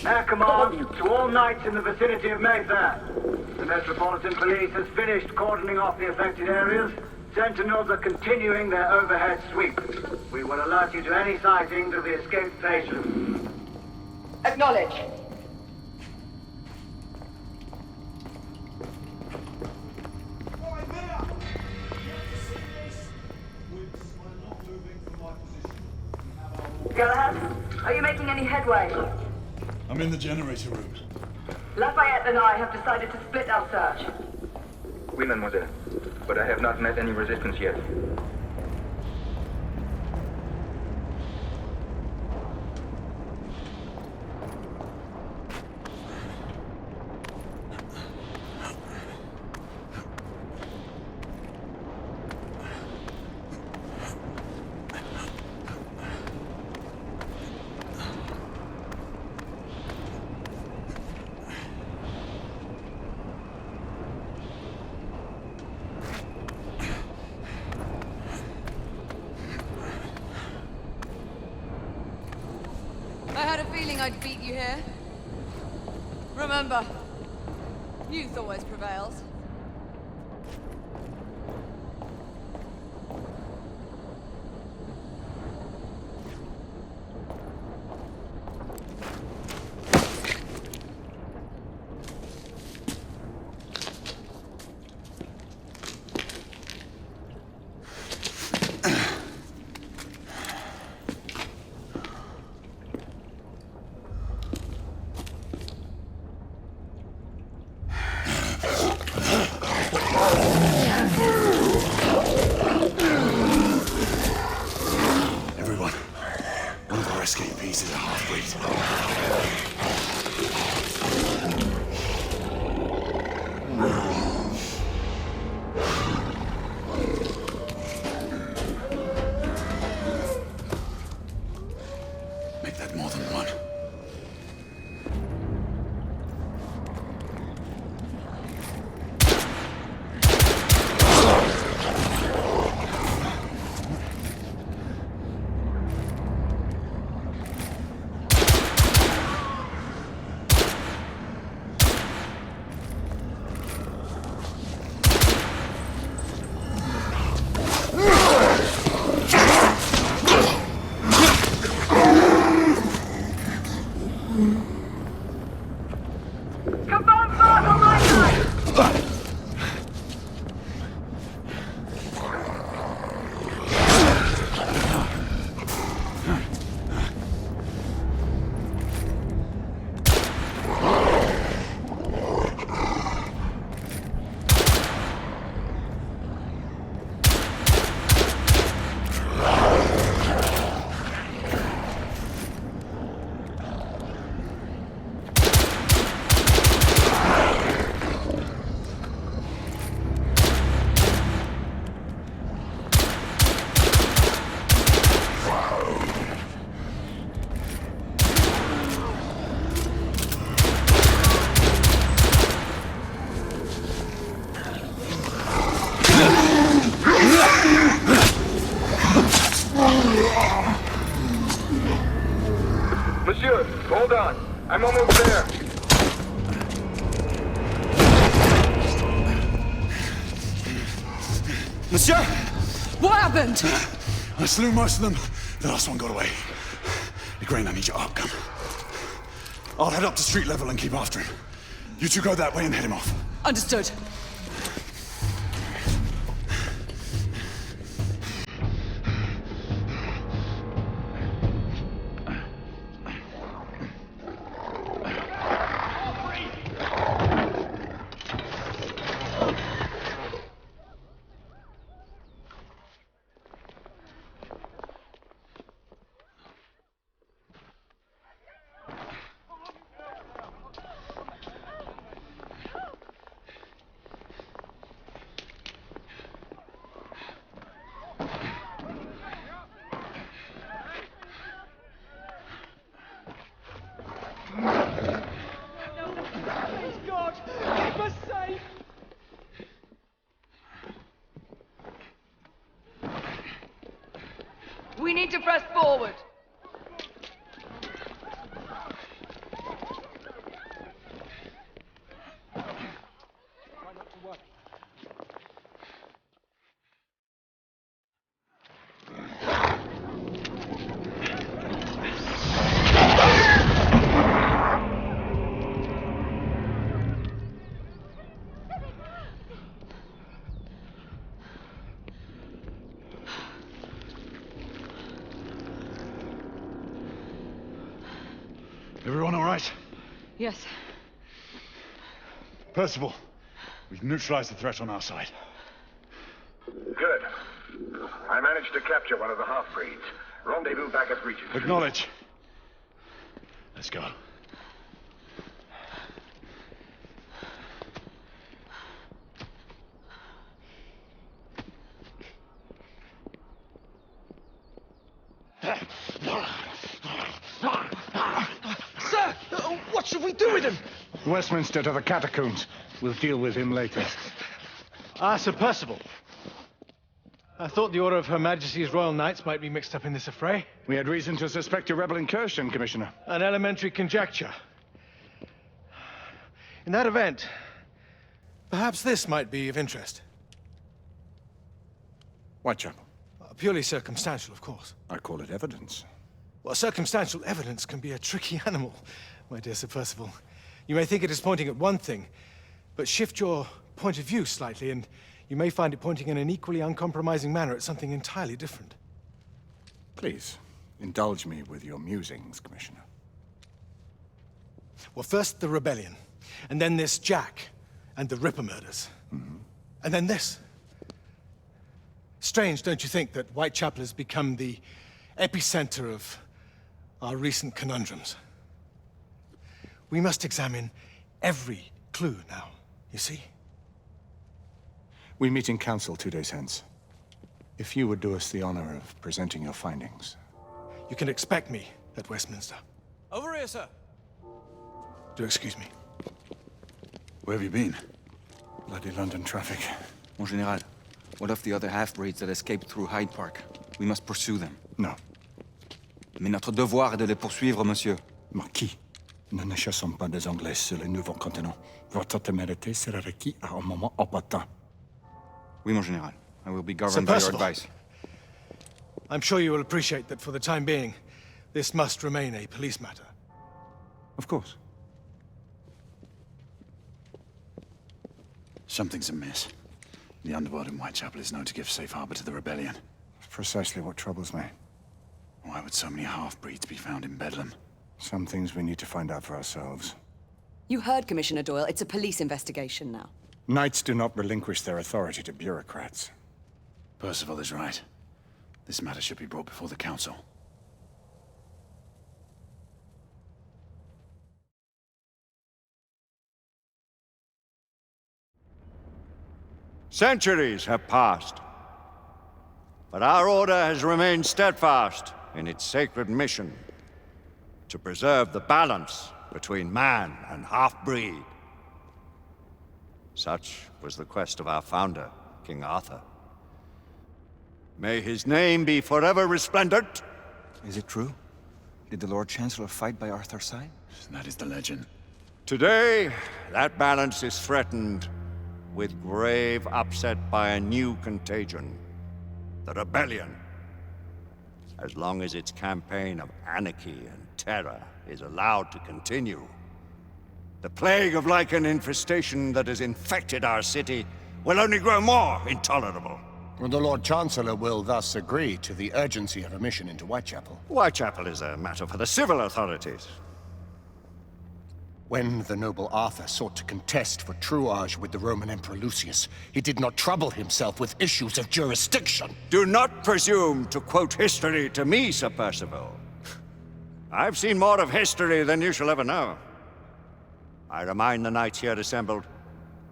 Air command to all knights in the vicinity of Mayfair. The Metropolitan Police has finished cordoning off the affected areas. Sentinels are continuing their overhead sweep. We will alert you to any sightings of the escaped patients. Acknowledge. Galahad, are you making any headway? I'm in the generator room. Lafayette and I have decided to split our search. Oui, mademoiselle. But I have not met any resistance yet. I had a feeling I'd beat you here. Remember, youth always prevails. Monsieur, hold on. I'm almost there. Monsieur! What happened? I slew most of them. The last one got away. Grain, I need your arc gun. I'll head up to street level and keep after him. You two go that way and head him off. Understood. We need to press forward. Everyone all right? Yes. Percival, we've neutralized the threat on our side. Good. I managed to capture one of the half-breeds. Rendezvous back at Regent. Acknowledge. Let's go. Sir! What should we do with him? Westminster to the catacombs. We'll deal with him later. Ah, Sir Percival. I thought the Order of Her Majesty's Royal Knights might be mixed up in this affray. We had reason to suspect a rebel incursion, Commissioner. An elementary conjecture. In that event, perhaps this might be of interest. Whitechapel. Purely circumstantial, of course. I call it evidence. Well, circumstantial evidence can be a tricky animal, my dear Sir Percival. You may think it is pointing at one thing, but shift your point of view slightly, and you may find it pointing in an equally uncompromising manner at something entirely different. Please, indulge me with your musings, Commissioner. Well, first the rebellion, and then this Jack, and the Ripper murders. And then this. Strange, don't you think, that Whitechapel has become the epicenter of our recent conundrums? We must examine every clue now, you see? We meet in council 2 days hence. If you would do us the honor of presenting your findings. You can expect me at Westminster. Over here, sir. Do excuse me. Where have you been? Bloody London traffic. Mon Général, what of the other half-breeds that escaped through Hyde Park? We must pursue them. No. Mais notre devoir est de les poursuivre, monsieur. Marquis, nous ne chassons pas des Anglais sur le nouveau continent. Votre témérité sera requis à un moment opportun. Oui, mon Général. I will be governed by your advice. I'm sure you will appreciate that for the time being, this must remain a police matter. Of course. Something's amiss. The underworld in Whitechapel is known to give safe harbor to the rebellion. Precisely what troubles me. Why would so many half-breeds be found in Bedlam? Some things we need to find out for ourselves. You heard, Commissioner Doyle. It's a police investigation now. Knights do not relinquish their authority to bureaucrats. Percival is right. This matter should be brought before the council. Centuries have passed, but our order has remained steadfast in its sacred mission to preserve the balance between man and half-breed. Such was the quest of our founder, King Arthur. May his name be forever resplendent. Is it true? Did the Lord Chancellor fight by Arthur's side? That is the legend. Today, that balance is threatened with grave upset by a new contagion, the rebellion. As long as its campaign of anarchy and terror is allowed to continue, the plague of lichen infestation that has infected our city will only grow more intolerable. The Lord Chancellor will thus agree to the urgency of a mission into Whitechapel. Whitechapel is a matter for the civil authorities. When the noble Arthur sought to contest for truage with the Roman Emperor Lucius, he did not trouble himself with issues of jurisdiction. Do not presume to quote history to me, Sir Percival. I've seen more of history than you shall ever know. I remind the knights here assembled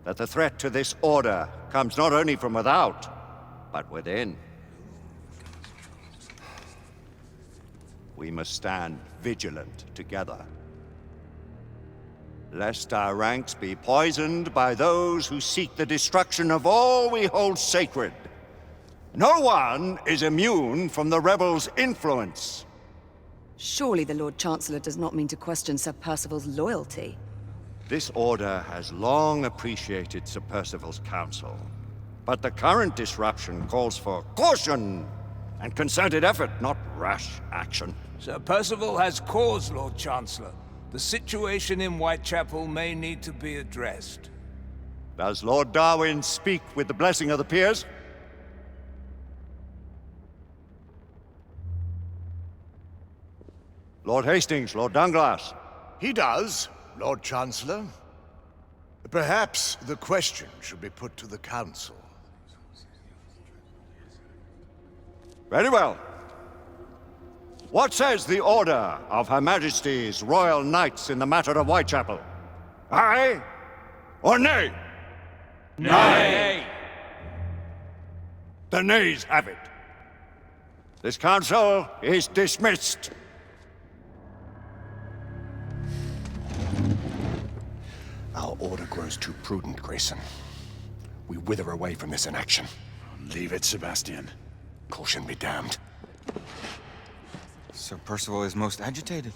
that the threat to this order comes not only from without, but within. We must stand vigilant together, lest our ranks be poisoned by those who seek the destruction of all we hold sacred. No one is immune from the rebels' influence. Surely the Lord Chancellor does not mean to question Sir Percival's loyalty. This order has long appreciated Sir Percival's counsel, but the current disruption calls for caution and concerted effort, not rash action. Sir Percival has cause, Lord Chancellor. The situation in Whitechapel may need to be addressed. Does Lord Darwin speak with the blessing of the peers? Lord Hastings, Lord Dunglass, He does, Lord Chancellor. Perhaps the question should be put to the Council. Very well. What says the Order of Her Majesty's Royal Knights in the matter of Whitechapel? Aye or nay? Nay! The nays have it. This council is dismissed. Our order grows too prudent, Grayson. We wither away from this inaction. Leave it, Sebastian. Caution be damned. Sir Percival is most agitated.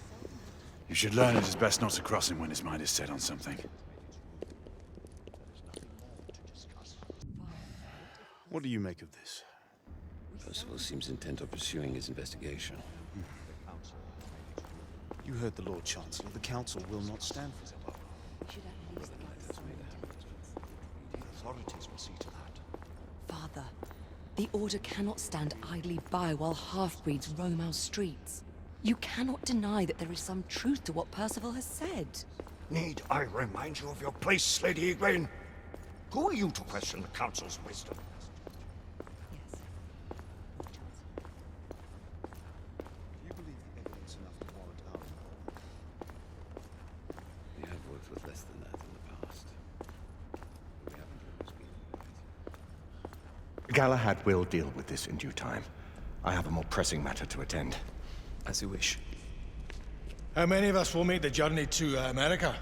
You should learn it is best not to cross him when his mind is set on something. What do you make of this? Percival seems intent on pursuing his investigation. You heard the Lord Chancellor. The Council will not stand for it. The authorities will see to that. Father, the Order cannot stand idly by while half-breeds roam our streets. You cannot deny that there is some truth to what Percival has said. Need I remind you of your place, Lady Egwene? Who are you to question the Council's wisdom? Do you believe the evidence enough to warrant our involvement? We have worked with less than that in the past. But we haven't always been right. Galahad will deal with this in due time. I have a more pressing matter to attend. As you wish. How many of us will make the journey to America?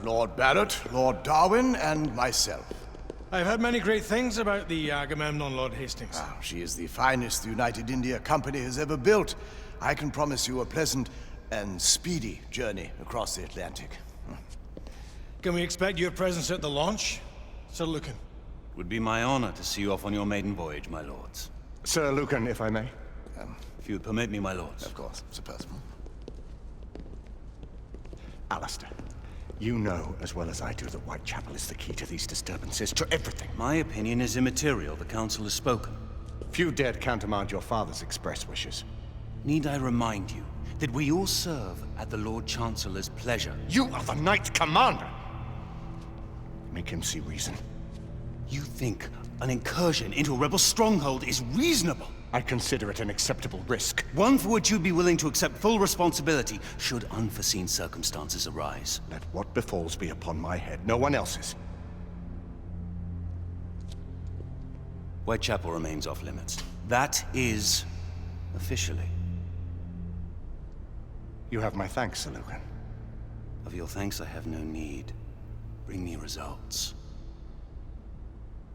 Lord Barrett, Lord Darwin, and myself. I've heard many great things about the Agamemnon, Lord Hastings. She is the finest the United India Company has ever built. I can promise you a pleasant and speedy journey across the Atlantic. Can we expect your presence at the launch, Sir Lucan? Would be my honor to see you off on your maiden voyage, my lords. Sir Lucan, if I may. If you would permit me, my lords. Of course, Sir Percival. Alistair, you know as well as I do that Whitechapel is the key to these disturbances, to everything. My opinion is immaterial. The Council has spoken. Few dared countermand your father's express wishes. Need I remind you that we all serve at the Lord Chancellor's pleasure? You are the Knight Commander! Make him see reason. You think an incursion into a rebel stronghold is reasonable? I consider it an acceptable risk. One for which you'd be willing to accept full responsibility should unforeseen circumstances arise. Let what befalls be upon my head, no one else's. Whitechapel remains off limits. That is officially. You have my thanks, Sir Lucan. Of your thanks I have no need. Bring me results.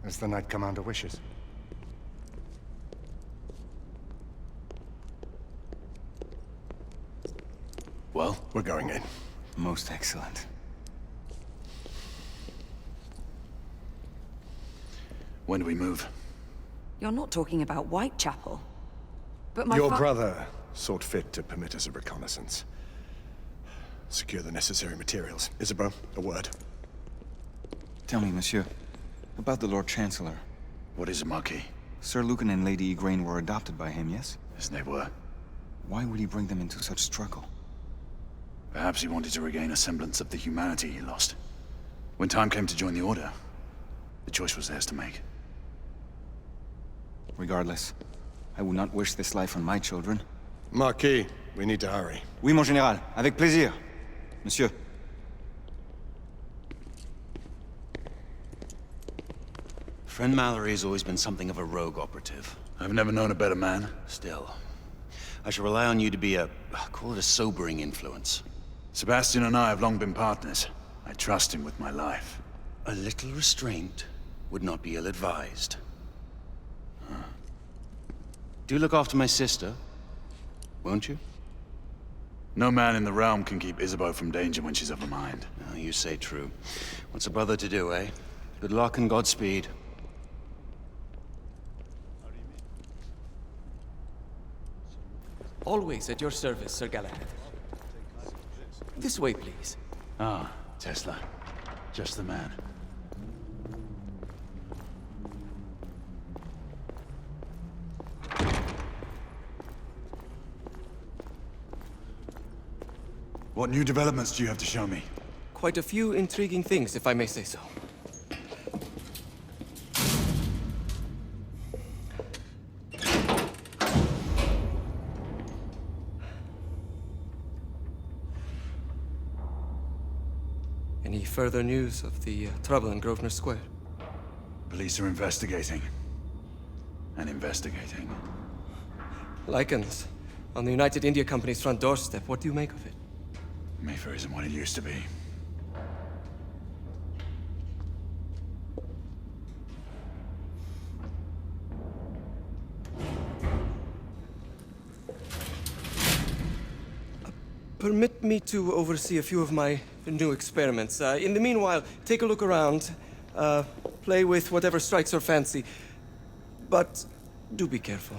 As the Knight Commander wishes. Well, we're going in. Most excellent. When do we move? You're not talking about Whitechapel. But my Your brother sought fit to permit us a reconnaissance. Secure the necessary materials. Isabeau, a word. Tell me, monsieur, about the Lord Chancellor. What is it, Marquis? Sir Lucan and Lady Egwene were adopted by him, yes? Yes, they were. Why would he bring them into such struggle? Perhaps he wanted to regain a semblance of the humanity he lost. When time came to join the Order, the choice was theirs to make. Regardless, I would not wish this life on my children. Marquis, we need to hurry. Oui, mon général. Avec plaisir. Monsieur. Friend Mallory has always been something of a rogue operative. I've never known a better man. Still, I shall rely on you to be call it a sobering influence. Sebastian and I have long been partners. I trust him with my life. A little restraint would not be ill-advised. Do look after my sister, won't you? No man in the realm can keep Isabeau from danger when she's of a mind. Oh, you say true. What's a brother to do, eh? Good luck and Godspeed. Always at your service, Sir Galahad. This way, please. Ah, Tesla. Just the man. What new developments do you have to show me? Quite a few intriguing things, if I may say so. Any further news of the trouble in Grosvenor Square? Police are investigating. And investigating. Lycans. On the United India Company's front doorstep. What do you make of it? Mayfair isn't what it used to be. Permit me to oversee a few of my new experiments. In the meanwhile, take a look around. Play with whatever strikes your fancy. But do be careful.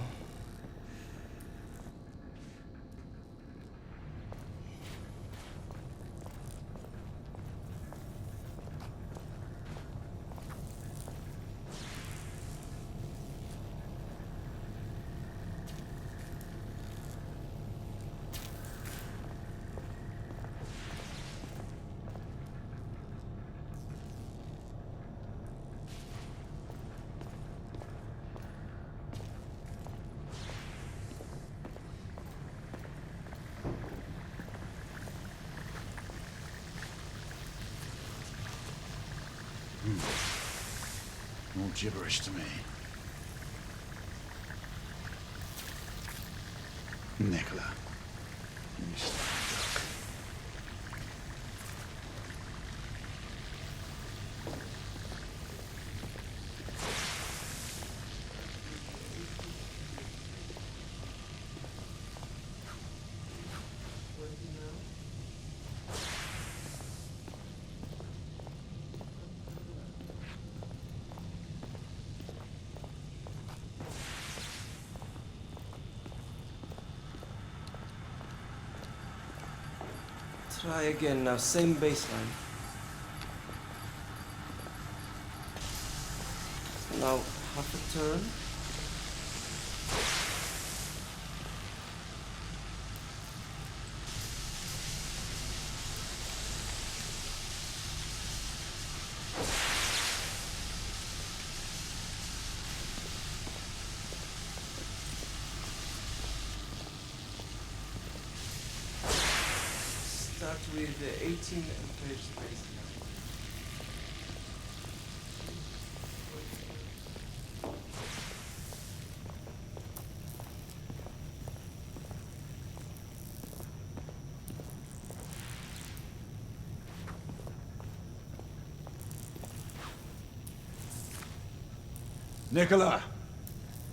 All gibberish to me. Nicola, you sly duck. Try again now, same baseline. Now, half a turn. Start with the 18 ampere space. Nicola,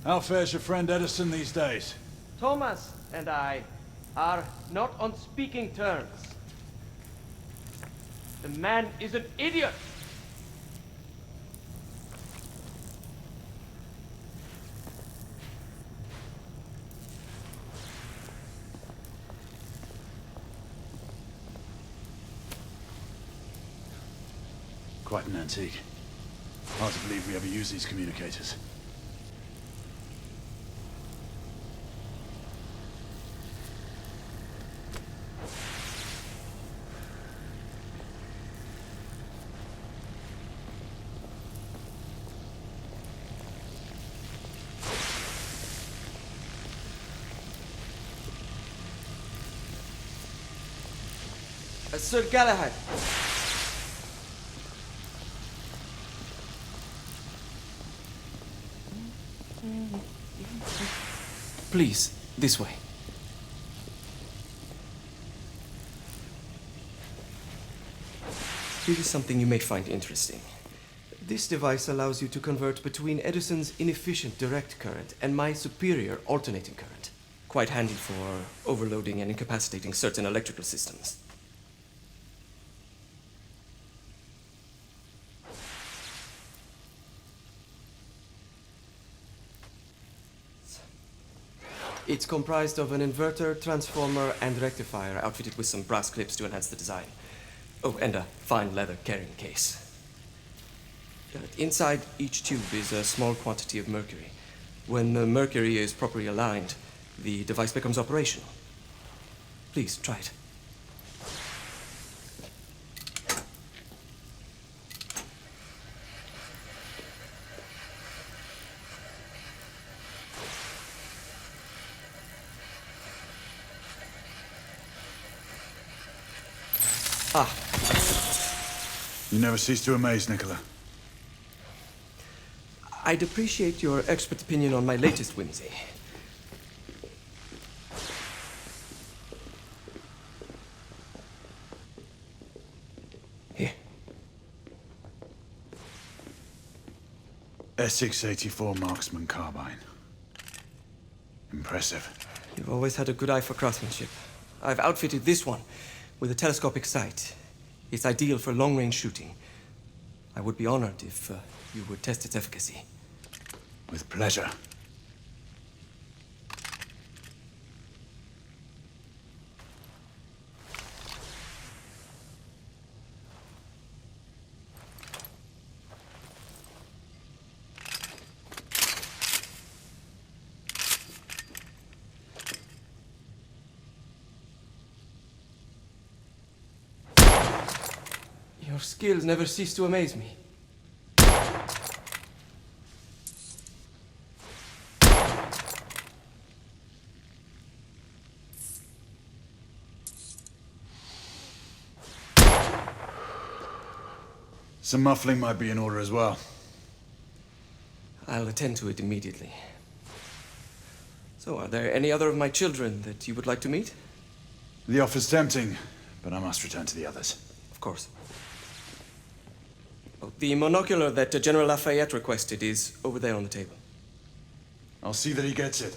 how fares your friend Edison these days? Thomas and I are not on speaking terms. The man is an idiot! Quite an antique. Hard to believe we ever use these communicators. Sir Galahad. Please, this way. Here is something you may find interesting. This device allows you to convert between Edison's inefficient direct current and my superior alternating current. Quite handy for overloading and incapacitating certain electrical systems. It's comprised of an inverter, transformer, and rectifier outfitted with some brass clips to enhance the design. Oh, and a fine leather carrying case. Inside each tube is a small quantity of mercury. When the mercury is properly aligned, the device becomes operational. Please, try it. Ah. You never cease to amaze, Nicola. I'd appreciate your expert opinion on my latest whimsy. Here. Essex 84 Marksman Carbine. Impressive. You've always had a good eye for craftsmanship. I've outfitted this one with a telescopic sight. It's ideal for long-range shooting. I would be honored if you would test its efficacy. With pleasure. Your skills never cease to amaze me. Some muffling might be in order as well. I'll attend to it immediately. So, are there any other of my children that you would like to meet? The offer's tempting, but I must return to the others. Of course. Oh, the monocular that General Lafayette requested is over there on the table. I'll see that he gets it.